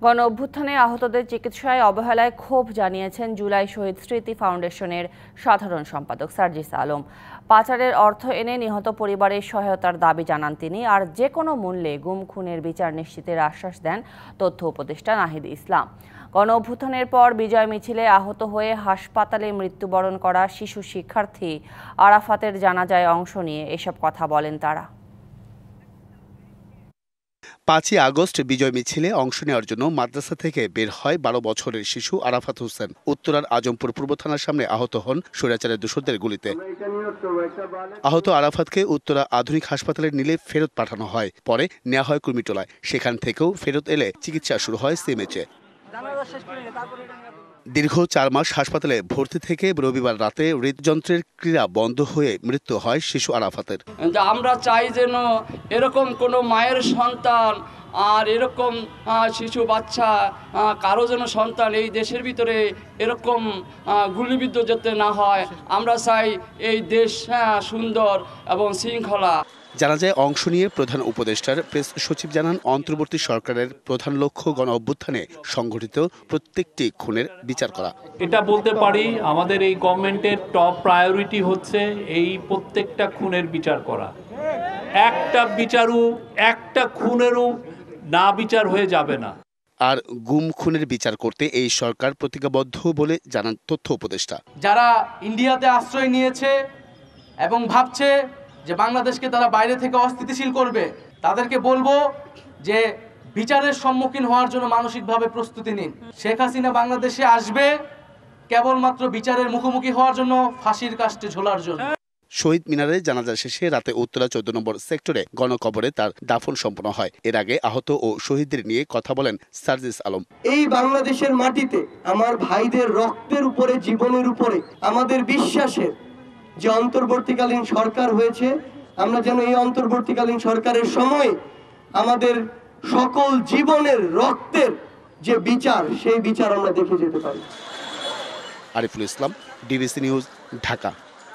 গণ অভ্যুত্থানে আহতদের চিকিৎসায় অবহেলায় ক্ষোভ জানিয়েছেন জুলাই শহীদ স্মৃতি ফাউন্ডেশনের সাধারণ সম্পাদক সার্জিস আলম। পাচারের অর্থ এনে নিহত পরিবারের সহায়তার দাবি জানান তিনি। আর যে কোনো মূল্যে গুম খুনের বিচার নিশ্চিতের আশ্বাস দেন তথ্য উপদেষ্টা নাহিদ ইসলাম। গণ অভ্যুত্থানের পর বিজয় মিছিলে আহত হয়ে হাসপাতালে মৃত্যুবরণ করা শিশু শিক্ষার্থী আরাফাতের জানাজায় অংশ নিয়ে এসব কথা বলেন তারা। ৫ই আগস্ট বিজয় মিছিলে অংশ নেওয়ার জন্য মাদ্রাসা থেকে বের হয় ১২ বছরের শিশু আরাফাত হোসেন। উত্তরার আজমপুর পূর্ব থানার সামনে আহত হন স্বৈরাচারের দোসরদের গুলিতে। আহত আরাফাতকে উত্তরা আধুনিক হাসপাতালে নিলে ফেরত পাঠানো হয়। পরে নেওয়া হয় কুর্মিটোলায়। সেখান থেকেও ফেরত এলে চিকিৎসা শুরু হয় সিএমএইচে। দীর্ঘ ৪ মাস হাসপাতালে ভর্তি থেকে রবিবার রাতে হৃদযন্ত্রের ক্রিয়া বন্ধ হয়ে মৃত্যু হয় শিশু আরাফাতের। আমরা চাই যেন এরকম কোনো মায়ের সন্তান আর এরকম শিশু বাচ্চা কারো যেন সন্তান এই দেশের ভিতরে এরকম গুলিবিদ্ধ যেতে না হয়। আমরা চাই এই দেশ সুন্দর এবং শৃঙ্খলা। জানাজায় অংশ নিয়ে প্রধান উপদেষ্টার প্রেস সচিব জানান, অন্তর্বর্তী সরকারের প্রধান লক্ষ্য গণ অভ্যুত্থানে সংঘটিত প্রত্যেকটি খুনের বিচার করা। এটা বলতে পারি আমাদের এই গভর্নমেন্টের টপ প্রায়োরিটি হচ্ছে এই প্রত্যেকটা খুনের বিচার করা। একটা খুনেরও না বিচার হয়ে যাবে না। আর গুম খুনের বিচার করতে এই সরকার প্রতিজ্ঞাবদ্ধ বলে জানান তথ্য উপদেষ্টা। যারা ইন্ডিয়াতে আশ্রয় নিয়েছে এবং ভাবছে যে বাংলাদেশকে তারা বাইরে থেকে অস্থিতিশীল করবে, তাদেরকে বলবো যে বিচারের সম্মুখীন হওয়ার জন্য মানসিকভাবে প্রস্তুতি নিন। শেখ হাসিনা বাংলাদেশে আসবে কেবলমাত্র বিচারের মুখোমুখি হওয়ার জন্য, ফাঁসির কাস্টে ঝোলার জন্য। শহীদ মিনারে জানাজা শেষে রাতে উত্তরা ১৪ নম্বর সেক্টরে গণকবরে তার দাফন সম্পন্ন হয়। এর আগে আহত ও শহীদদের নিয়ে কথা বলেন সার্জিস আলম। এই বাংলাদেশের মাটিতে আমার ভাইদের রক্তের উপরে, জীবনের উপরে আমাদের বিশ্বাসের যে অন্তর্বর্তীকালীন সরকার হয়েছে, আমরা যেন এই অন্তর্বর্তীকালীন সরকারের সময় আমাদের সকল জীবনের রক্তের যে বিচার, সেই বিচার আমরা দেখে যেতে পারি। Ariful Islam, DBC news, Dhaka.